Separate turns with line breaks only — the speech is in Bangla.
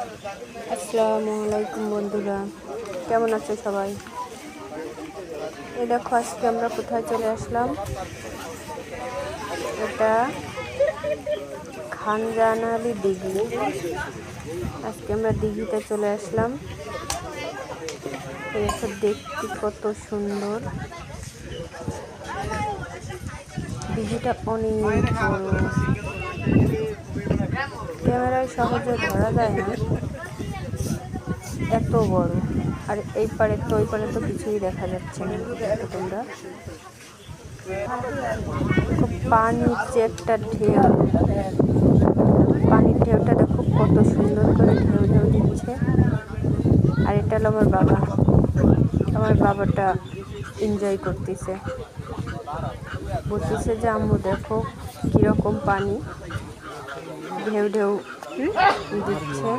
আসসালামু আলাইকুম বন্ধুরা, কেমন আছো সবাই? এই দেখো আজকে আমরা কোথায় চলে আসলাম। এটা খানজানালি দিঘি। আজকে আমরা দিঘিতে চলে আসলাম। দেখো দেখতে কত সুন্দর। দিঘিটা অনেক বড়, ক্যামেরায় সহজে ধরা যায় না, এত বড়। আর এই পারে তো ওই পারে তো কিছুই দেখা যাচ্ছে না। দেখো তোমরা, পানির যে একটা ঢেউ, পানির ঢেউটা দেখো কত সুন্দর করে ঢেউ ঢেউ দিচ্ছে। আর এটা হলো আমার বাবা, আমার বাবাটা এনজয় করতেছে, বলতেছে যে আম্মু দেখো কিরকম পানি ঢেউ ঢেউ দিচ্ছে।